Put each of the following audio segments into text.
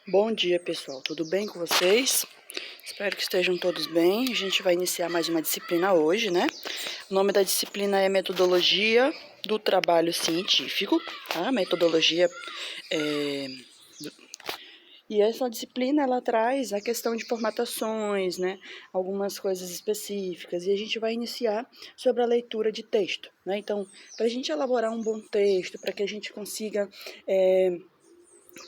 Bom dia, pessoal. Tudo bem com vocês? Espero que estejam todos bem. A gente vai iniciar mais uma disciplina hoje, né? O nome da disciplina é Metodologia do Trabalho Científico, tá? Metodologia E essa disciplina, ela traz a questão de formatações, né? Algumas coisas específicas. E a gente vai iniciar sobre a leitura de texto, né? Então, para a gente elaborar um bom texto, para que a gente consiga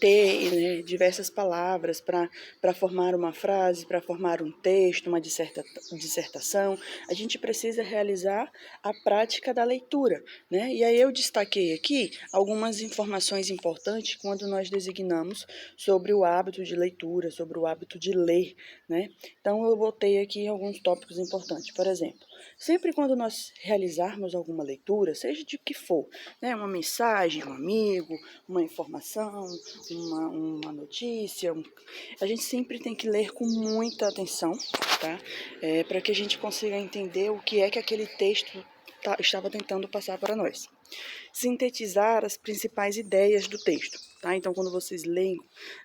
ter, né, diversas palavras para formar uma frase, para formar um texto, uma dissertação, a gente precisa realizar a prática da leitura, né? E aí eu destaquei aqui algumas informações importantes quando nós designamos sobre o hábito de leitura, sobre o hábito de ler, né? Então eu botei aqui alguns tópicos importantes. Por exemplo, sempre quando nós realizarmos alguma leitura, seja de que for, né, uma mensagem, um amigo, uma informação, uma notícia, a gente sempre tem que ler com muita atenção, tá? Para que a gente consiga entender o que é que aquele texto estava tentando passar para nós. Sintetizar as principais ideias do texto, tá? Então, quando vocês leem,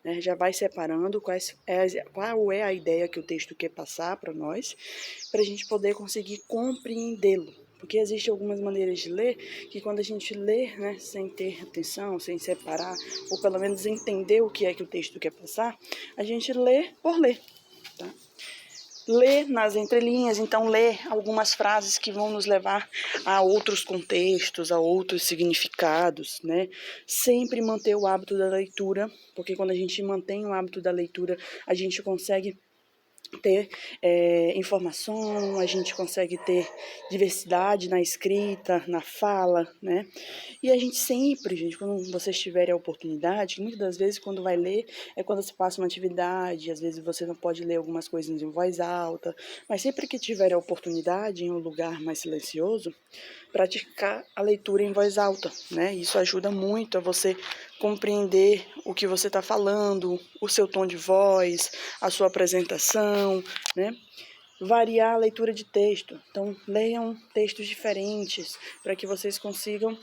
né, já vai separando qual é a ideia que o texto quer passar para nós, para a gente poder conseguir compreendê-lo. Porque existem algumas maneiras de ler que quando a gente lê, né, sem ter atenção, sem separar, ou pelo menos entender o que é que o texto quer passar, a gente lê por ler, tá? Ler nas entrelinhas, então ler algumas frases que vão nos levar a outros contextos, a outros significados, né? Sempre manter o hábito da leitura, porque quando a gente mantém o hábito da leitura, a gente consegue ter informação, a gente consegue ter diversidade na escrita, na fala, né? E a gente sempre, gente, quando vocês tiverem a oportunidade, muitas das vezes quando vai ler é quando se passa uma atividade, às vezes você não pode ler algumas coisas em voz alta, mas sempre que tiver a oportunidade em um lugar mais silencioso, praticar a leitura em voz alta, né? Isso ajuda muito a você compreender o que você está falando, o seu tom de voz, a sua apresentação, né? Variar a leitura de texto. Então, leiam textos diferentes para que vocês consigam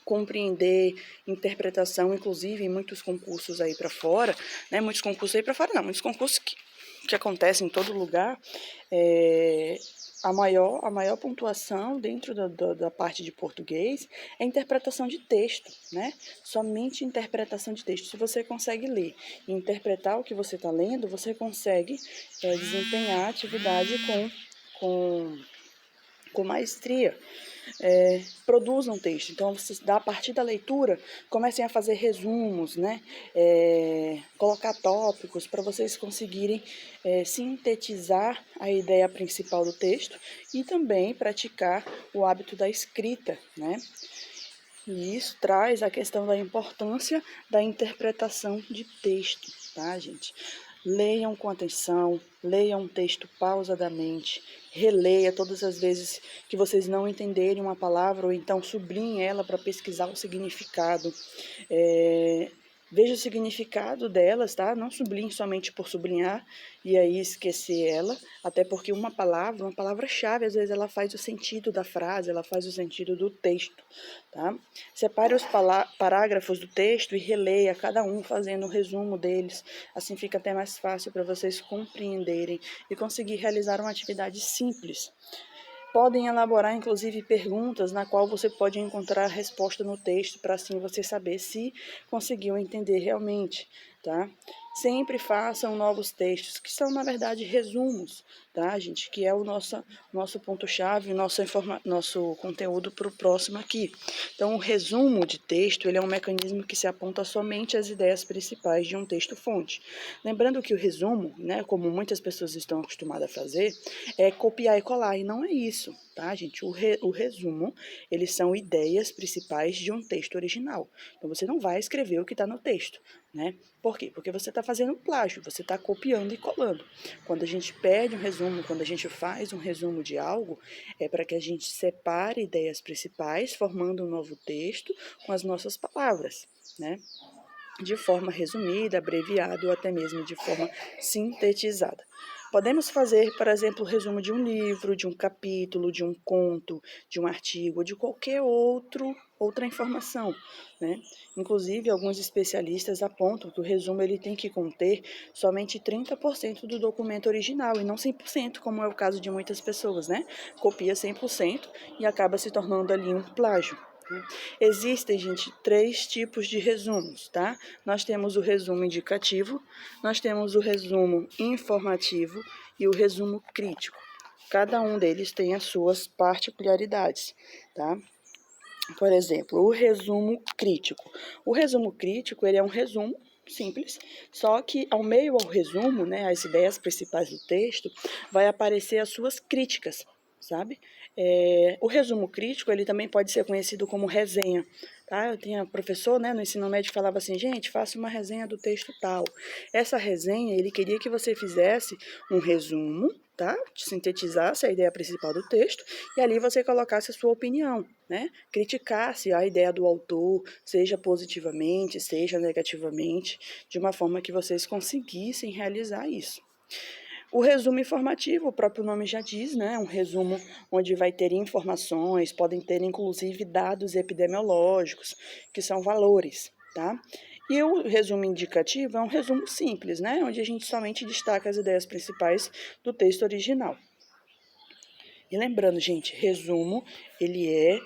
compreender, interpretação, inclusive em muitos concursos aí para fora, né? Muitos concursos aí para fora não, muitos concursos que acontecem em todo lugar, a maior pontuação dentro da parte de português é a interpretação de texto, né? Somente interpretação de texto. Se você consegue ler e interpretar o que você está lendo, você consegue desempenhar a atividade com maestria. Produzam texto. Então, vocês, a partir da leitura, comecem a fazer resumos, né? Colocar tópicos para vocês conseguirem sintetizar a ideia principal do texto e também praticar o hábito da escrita, né? E isso traz a questão da importância da interpretação de texto, tá, gente? Leiam com atenção, leiam um texto pausadamente, releia todas as vezes que vocês não entenderem uma palavra, ou então sublinhem ela para pesquisar o significado. Veja o significado delas, tá? Não sublinhe somente por sublinhar e aí esquecer ela, até porque uma palavra-chave, às vezes ela faz o sentido da frase, ela faz o sentido do texto, tá? Separe os parágrafos do texto e releia cada um, fazendo um resumo deles, assim fica até mais fácil para vocês compreenderem e conseguir realizar uma atividade simples. Podem elaborar, inclusive, perguntas na qual você pode encontrar a resposta no texto, para assim você saber se conseguiu entender realmente, tá? Sempre façam novos textos, que são, na verdade, resumos, tá, gente? Que é o nosso ponto-chave, nosso conteúdo para o próximo aqui. Então, o resumo de texto, ele é um mecanismo que se aponta somente às ideias principais de um texto-fonte. Lembrando que o resumo, né, como muitas pessoas estão acostumadas a fazer, é copiar e colar, e não é isso, tá, gente? O resumo, eles são ideias principais de um texto original. Então, você não vai escrever o que está no texto, né? Por quê? Porque você está fazendo plágio, você está copiando e colando. Quando a gente pede um resumo, quando a gente faz um resumo de algo, é para que a gente separe ideias principais, formando um novo texto com as nossas palavras, né? De forma resumida, abreviada ou até mesmo de forma sintetizada. Podemos fazer, por exemplo, o resumo de um livro, de um capítulo, de um conto, de um artigo, de qualquer outro outra informação, né? Inclusive, alguns especialistas apontam que o resumo ele tem que conter somente 30% do documento original e não 100%, como é o caso de muitas pessoas, né? Copia 100% e acaba se tornando ali um plágio. Existem, gente, 3 tipos de resumos, tá? Nós temos o resumo indicativo, nós temos o resumo informativo e o resumo crítico. Cada um deles tem as suas particularidades, tá? Por exemplo, o resumo crítico. O resumo crítico, ele é um resumo simples, só que ao meio ao resumo, né, as ideias principais do texto, vai aparecer as suas críticas, sabe? O resumo crítico, ele também pode ser conhecido como resenha, tá? Eu tinha professor, né, no ensino médio que falava assim, gente, faça uma resenha do texto tal. Essa resenha, ele queria que você fizesse um resumo, tá? Sintetizasse a ideia principal do texto e ali você colocasse a sua opinião, né? Criticasse a ideia do autor, seja positivamente, seja negativamente, de uma forma que vocês conseguissem realizar isso. O resumo informativo, o próprio nome já diz, né? Um resumo onde vai ter informações, podem ter inclusive dados epidemiológicos, que são valores, tá? E o resumo indicativo é um resumo simples, né? Onde a gente somente destaca as ideias principais do texto original. E lembrando, gente, resumo, ele é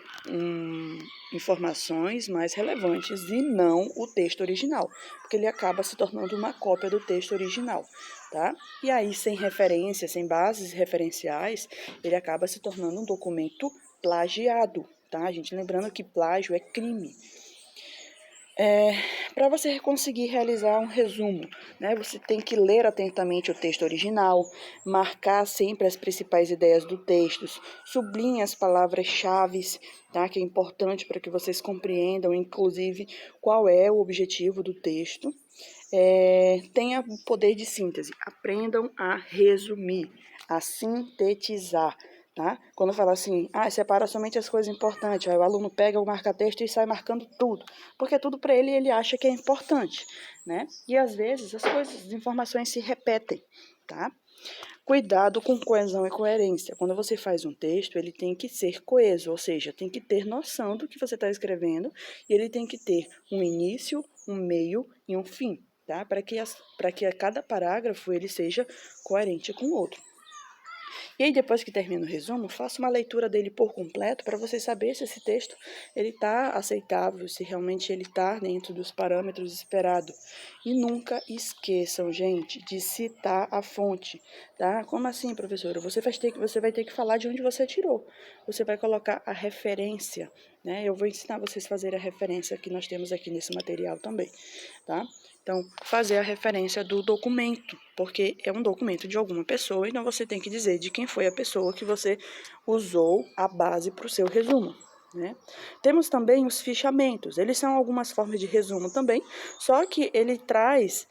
informações mais relevantes e não o texto original, porque ele acaba se tornando uma cópia do texto original, tá? E aí, sem referência, sem bases referenciais, ele acaba se tornando um documento plagiado, tá, gente? Lembrando que plágio é crime. Para você conseguir realizar um resumo, né, você tem que ler atentamente o texto original, marcar sempre as principais ideias do texto, sublinhe as palavras-chave, tá, que é importante para que vocês compreendam, inclusive, qual é o objetivo do texto. Tenha o poder de síntese, aprendam a resumir, a sintetizar. Tá? Quando fala assim, separa somente as coisas importantes, aí o aluno pega o marca-texto e sai marcando tudo, porque tudo para ele acha que é importante, né? E às vezes as informações se repetem, tá? Cuidado com coesão e coerência. Quando você faz um texto, ele tem que ser coeso, ou seja, tem que ter noção do que você está escrevendo e ele tem que ter um início, um meio e um fim, tá? Para que a cada parágrafo ele seja coerente com o outro. E aí, depois que termina o resumo, faça uma leitura dele por completo para você saber se esse texto está aceitável, se realmente ele está dentro dos parâmetros esperados. E nunca esqueçam, gente, de citar a fonte, tá? Como assim, professora? Você vai ter que falar de onde você tirou. Você vai colocar a referência, né? Eu vou ensinar vocês a fazer a referência que nós temos aqui nesse material também, tá? Então, fazer a referência do documento, porque é um documento de alguma pessoa, então você tem que dizer de quem foi a pessoa que você usou a base para o seu resumo, né? Temos também os fichamentos, eles são algumas formas de resumo também, só que ele traz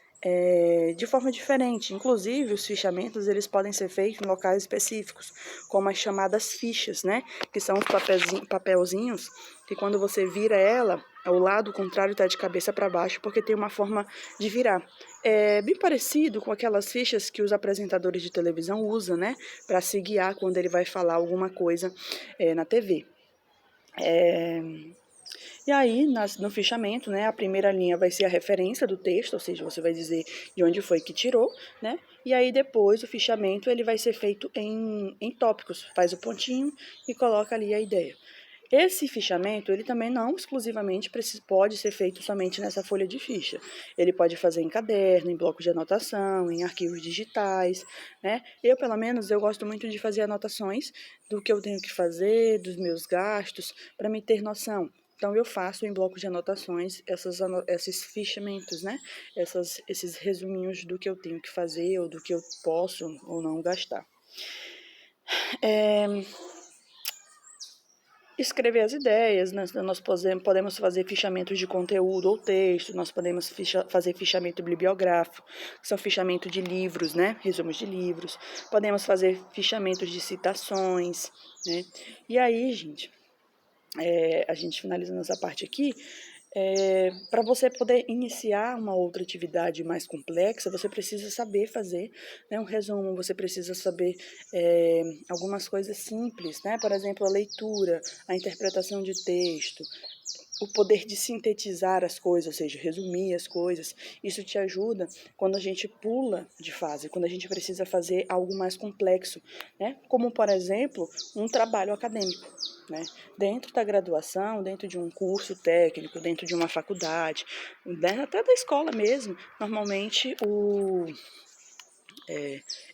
de forma diferente. Inclusive, os fichamentos eles podem ser feitos em locais específicos, como as chamadas fichas, né? Que são os papelzinhos que quando você vira ela, o lado contrário está de cabeça para baixo, porque tem uma forma de virar. É bem parecido com aquelas fichas que os apresentadores de televisão usam, né? Para se guiar quando ele vai falar alguma coisa na TV. E aí, no fichamento, né, a primeira linha vai ser a referência do texto, ou seja, você vai dizer de onde foi que tirou, né? E aí depois o fichamento ele vai ser feito em tópicos, faz o pontinho e coloca ali a ideia. Esse fichamento, ele também não exclusivamente pode ser feito somente nessa folha de ficha. Ele pode fazer em caderno, em bloco de anotação, em arquivos digitais, né? Pelo menos, eu gosto muito de fazer anotações do que eu tenho que fazer, dos meus gastos, para me ter noção. Então, eu faço em bloco de anotações esses fichamentos, né? Esses resuminhos do que eu tenho que fazer ou do que eu posso ou não gastar. Escrever as ideias, nós podemos fazer fichamentos de conteúdo ou texto, nós podemos fazer fichamento bibliográfico, que são fichamento de livros, né? Resumos de livros. Podemos fazer fichamentos de citações, né? E aí, gente, a gente finaliza nossa parte aqui. Para você poder iniciar uma outra atividade mais complexa, você precisa saber fazer, né, um resumo, você precisa saber algumas coisas simples, né? Por exemplo, a leitura, a interpretação de texto, o poder de sintetizar as coisas, ou seja, resumir as coisas. Isso te ajuda quando a gente pula de fase, quando a gente precisa fazer algo mais complexo, né? Como, por exemplo, um trabalho acadêmico, né? Dentro da graduação, dentro de um curso técnico, dentro de uma faculdade, até da escola mesmo, normalmente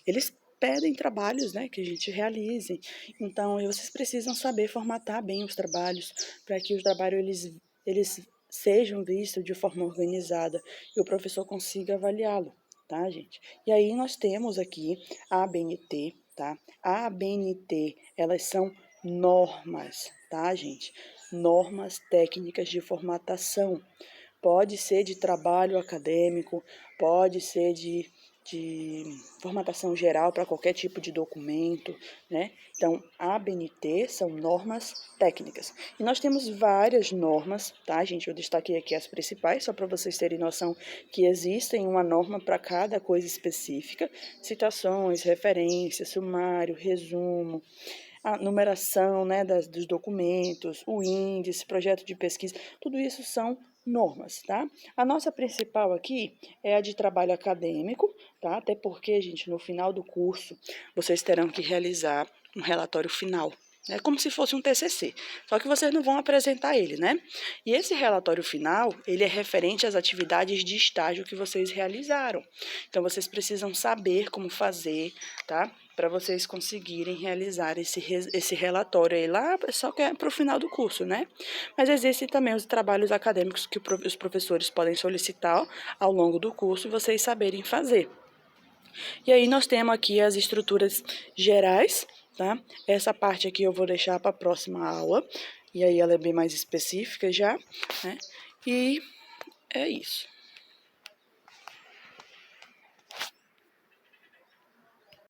eles pedem trabalhos, né, que a gente realize. Então, vocês precisam saber formatar bem os trabalhos para que os trabalhos eles sejam vistos de forma organizada e o professor consiga avaliá-lo, tá, gente? E aí nós temos aqui a ABNT, tá? A ABNT, elas são normas, tá, gente? Normas técnicas de formatação. Pode ser de trabalho acadêmico, pode ser de formatação geral para qualquer tipo de documento, né? Então, a ABNT são normas técnicas. E nós temos várias normas, tá, gente? Eu destaquei aqui as principais, só para vocês terem noção que existem uma norma para cada coisa específica. Citações, referências, sumário, resumo, a numeração, né, dos documentos, o índice, projeto de pesquisa, tudo isso são normas, tá? A nossa principal aqui é a de trabalho acadêmico, tá? Até porque, gente, no final do curso, vocês terão que realizar um relatório final, né? Como se fosse um TCC, só que vocês não vão apresentar ele, né? E esse relatório final, ele é referente às atividades de estágio que vocês realizaram. Então, vocês precisam saber como fazer, tá? Para vocês conseguirem realizar esse relatório aí lá, só que é para o final do curso, né? Mas existem também os trabalhos acadêmicos que os professores podem solicitar ao longo do curso e vocês saberem fazer. E aí nós temos aqui as estruturas gerais, tá? Essa parte aqui eu vou deixar para a próxima aula, e aí ela é bem mais específica já, né? E é isso.